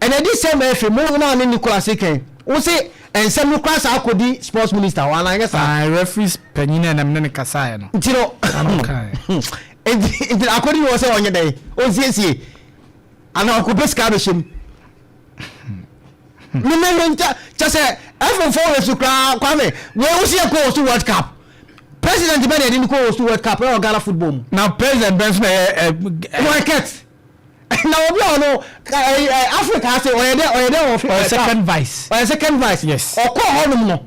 and I did say me more now in Nicolas Eken we say and some class akodi sports minister wan I guess referees penina na me ne kasa no ntino it akodi we say onye dey o siesie ana okupeska be shim me me just say F4 we su kwa me we usie ko to World Cup president be dey ko to World Cup or Ghana football now president Benson market now obi ono Africa say oyede of second vice yes okọ honum no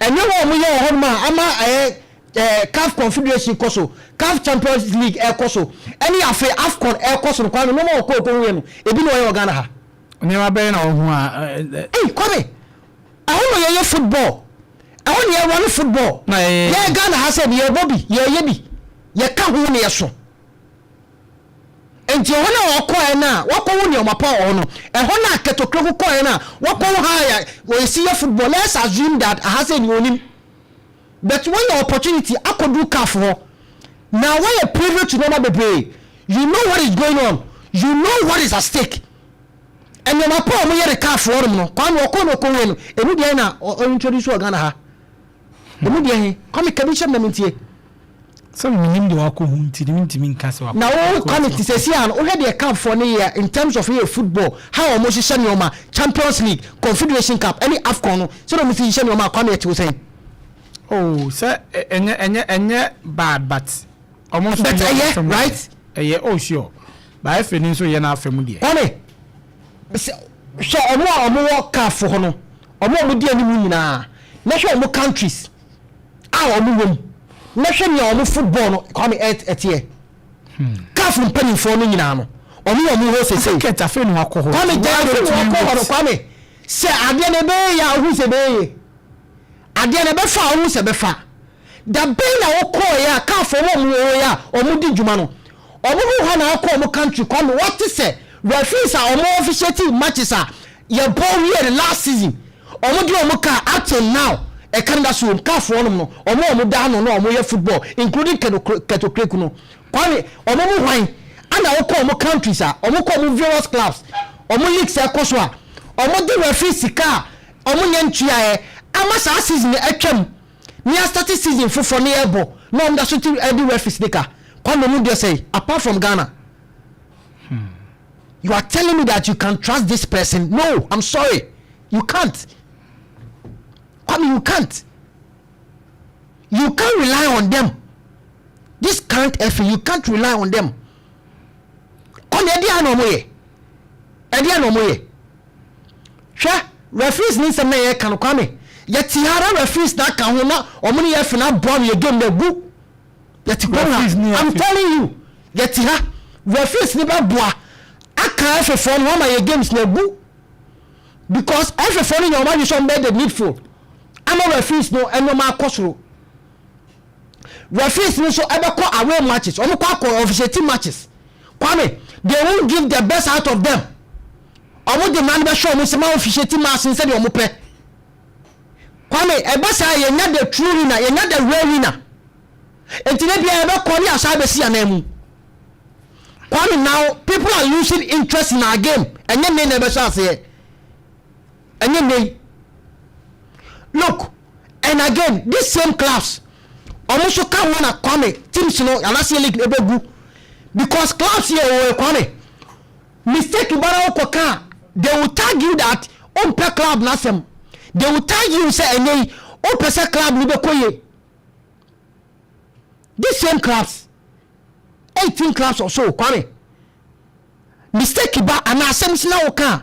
enye wo mu ye honum ama CAF Confederation koso CAF Champions League koso any afi AFCON koso kwa no mo okọ we no ebi no ye Ghana ha ni ma be na ohun kwame ahun ye football ahun ye run football na ye Ghana ha say ye bobi ye bi ye ka hu ne ye so enti hona okoe na wakowo ni omapa ono hona ketokro koe na wakowo ha we see your football let's assume that has any onim but when the opportunity akodu CAF ho now when you privilege to number be you know what is going on you know what is at stake and your mapa mo yere CAF ho no kwa no okono kowe no emu de na introduce Ghana ha emu de he come commission na mentie so minim de wako hunti ntimi nkase wako na wo committee sesi an wo head CAF for ne year in terms of football how almost share nyoma Champions League Confederation Cup any AFCON no so no fi share nyoma committee wo say oh say enye bad but almost right oh sure ba efe ni so ye na afemu de one so omo CAF ho no omo di animu nyina na hwe omo countries a omo wom na hwe ni omo football no come etie CAF mpani fo no nyina no omo ho sese keta fe no akọ ho come je come se ade ne be ya hu se be ye ade ne be fa hu se be fa da be na wo ko ya CAF omo ya omo di djuma no omo ho na akọ omo country come what say referees are omo officiating matches are ye ball here last season omo di omo ka up till now e Canada so CAF won no omo da no omo ye football including ketokreku no kwani omo mu hwan ana wo ko omo countries a omo ko omo various clubs omo leagues e koso a omo di referees ka omo nyantua e ama sa season atwam ni start season fofo ne ebo no omo da so ti di referees de ka kwani mu de say apart from Ghana you are telling me that you can trust this person? No, I'm sorry. You can't. I mean, you can't. You can't rely on them. This current FA, you can't rely on them. On Edia Sure, referees need some may can come. Yet Tiara referees that can not or many F now bomb your game the book. Yet I'm telling you, yet referees never boy. Aka FF1 one my games na bu because FF1 in your mind you should make the needful. I'm a referees no and no ma kosoro. Referees no so ever call away matches or call officiating matches. Kwame, they won't give the best out of them. I want the man be show me some officiating match instead of mope. Kwame, e ba say you not the true winner, you not the real winner. Enti be ever call you aside be see anemu. Kwame, now people are losing interest in our game. And you may never say. And you may look. And again, this same class almost can't win a Kwame teams, you know, and I see league because class here Kwame mistake you bara they will tag you that on per club nasem. They will tag you say any on per club ni be koye. This same class 18 clubs or so Kwame mistake ba ana asem sina wo kan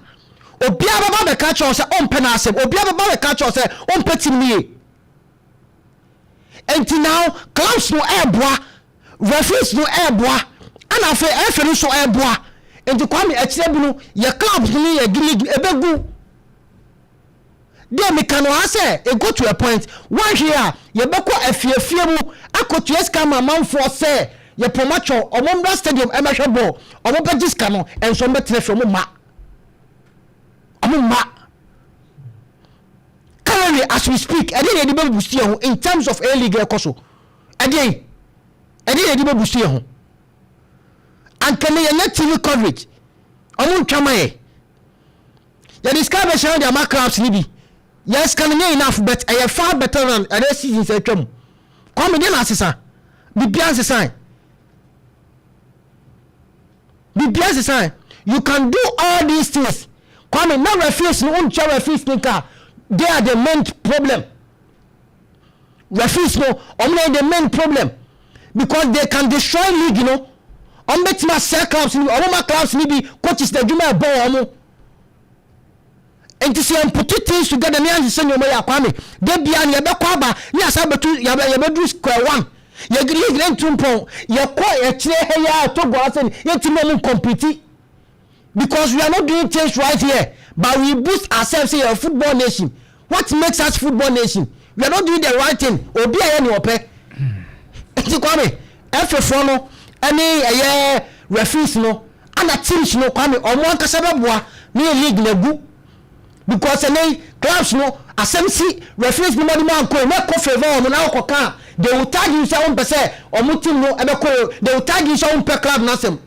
obi ababa be catch us on penasem obi ababa be catch us on petim nie enti now clubs no airboa referees no airboa ana fe efere so airboa enti Kwame akire bi no ye clubs no ye league ebegu dem can say e go to a point one here ye beko afiafie mu akotu eska man for say ye promacho omombra stadium emehwe ball omomba diska no enso mbetre from ma currently as we speak ade dey be boost here in terms of A League ekoso ade dey be boost here and can ye net TV coverage omo twama ye you describe a show the mark clubs nibi yes can enough but I far better than other seasons atwam come dey na asesa bibia asesa you can do all these things come now referees no on chair referees nika they are the main problem referees no only the main problem because they can destroy league you know on betima sell clubs ni omo clubs ni bi coaches the juma ebo omo enti se put things together ni an se nyomo ya kwame de bia ne be kwa aba ni asa betu ya be do square one ye green tumpon ye ko ye kire he ya to go asen ye ti mo compete because we are not doing things right here but we boost ourselves say a football nation. What makes us football nation? We are not doing the right thing. Obi aye ni ope enti kwame FFO no any referees no and the teams no kwame omo ankasa beboa ni league na gu because any clubs no assemsi referees ni money man ko na ko favor omo na ko kan they will tag you say on pese omo team no ebe ko they will tag you say on per club na sem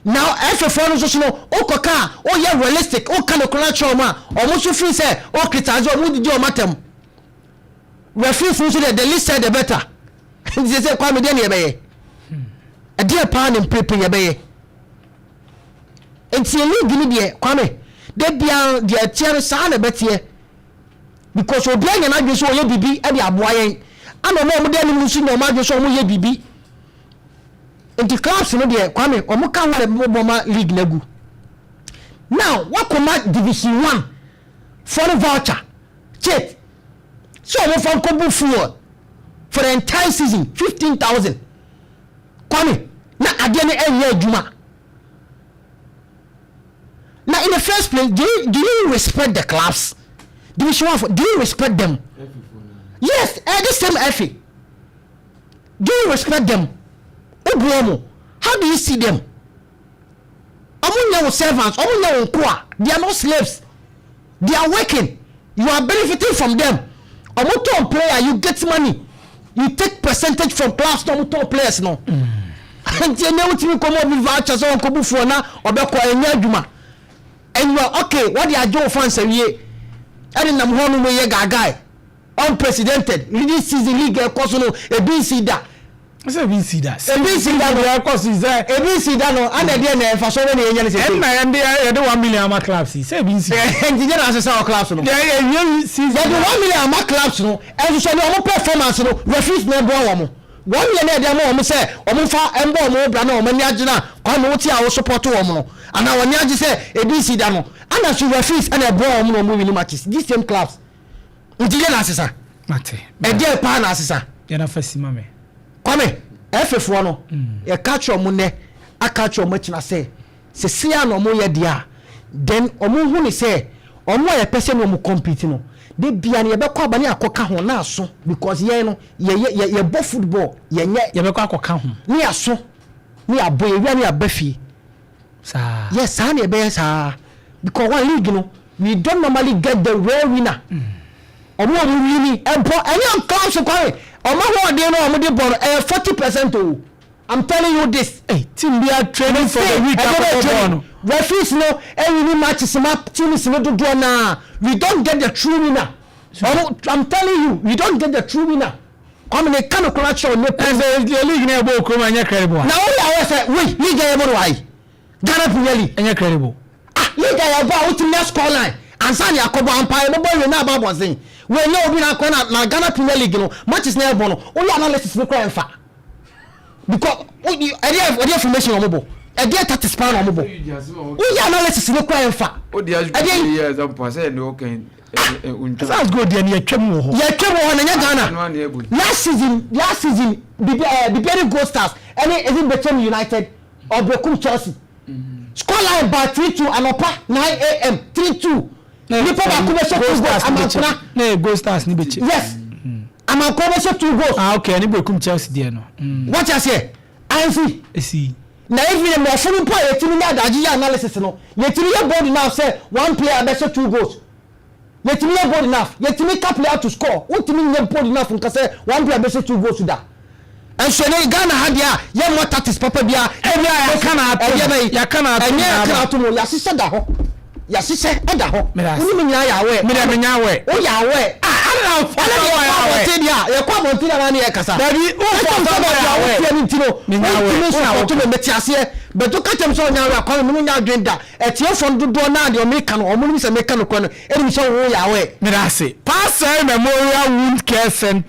now FFO no so no o ko kan o ye realistic o kan ko na choma omo so free say o criticize omo didi o matem referees no so the least said the better they say kwame dey na ebe a dear pan and prepare ye be enti league ni de kwame de bia de tiere sa na betie because obi anya na dwe so ye bibi e de aboa yen ana mo de ni musu no ma dwe so mo ye bibi enti clubs no de kwame o mo kan wale bo ma league lagu now what come division 1 for the voucher check so mo fan ko bu for the entire season 15,000 kwame na ade ne enye adwuma now in the first place do you respect the clubs division 1 do you respect them yes the same FA do you respect them obuomo how do you see them omunya servants omunya nkoa they are not slaves they are working you are benefiting from them omoto player you get money you take percentage from class no top players no nti na utimi komo bi voucher so ko bufuo na obekọ enya adwuma and you are okay what the ajo fans awie ani nam ho no mo ye gagai unprecedented this season league ekoso no ebc da say ebc da no ekoso is ebc da no and dey na fa so we na enya ne say na ende ye de 1 million ama clubs say ebc nti je na asesa o clubs no ye season de 1 million ama clubs no e so no performance no referees no bo wo mo 1 million na dey mo say omo fa embo omo bra na omo ni agina kwa no ti a wo support wo mo ana woni agi say ebc da no ana so referees ana bo omo no mo win matches these same clubs nti je na asesa mate e dey pa na asesa ye na fasima me kwame FFO no e catch omo ne catch omo china say se sia no mo ye dia then omo hu ni say omo ye pese no mo compete no de bia ne ye be kwa bani akoka ho na aso because ye no ye bo football ye nye ye be kwa akoka ho ni aso ni abo ye wi ni abafi sa yes sa ne be sa because one league no we don't normally get the real winner omo win empo any clubs kware omo ho de no omo de ball 40% o I'm telling you this team we are training for the week after referees no every matches ma teams no do na we don't get the true winner I'm telling you we don't get the true winner come ne kan ko show ne the league na ebo ko anya credible na o ya say we league ya ebo why Ghana Premier League anya credible league ya ebo out next score line ansani akobo empire no boy na ba bozen we no obi na ko na Ghana Premier League no matches na ebo no o ya analysis no crime fa because any information omobo e dey satisfy omobo o ya analysis no crime fa o dey years am pass no can sounds good there na twem ho na nya Ghana last season Biberi Gold Stars any is it Beckham United or Bekum Chelsea score line by 3-2 anopa 9 am 3-2 nipa ba ko be shot 2 goals amapra na Gold Stars ni beche yes amapra be shot 2 goals okay ni Bekum Chelsea there no what you say I see na even mo funu po yetimi na adaji analysis no yetimi ye board now say one player be shot 2 goals yetimi ye board enough yetimi cap player to score utimi ye board enough nka say one player be shot 2 goals da and so ne Ghana had ya ye mo tactics papa bia ya kana ya kana to mo ya sisa da ho ya sise eda ho Merasi. uni nya ya we me me nya we o ya we ana fo ya kwa montina na ya kasa dabi o fo so ya we fie ntino me nya we so to me metiase beto katem so nya we akwa me nya adwenda etie fo dodo na de o me ka no o mu se me ka no kwa no edi so wo ya we Merasi. Pastor Memorial Wound Care Center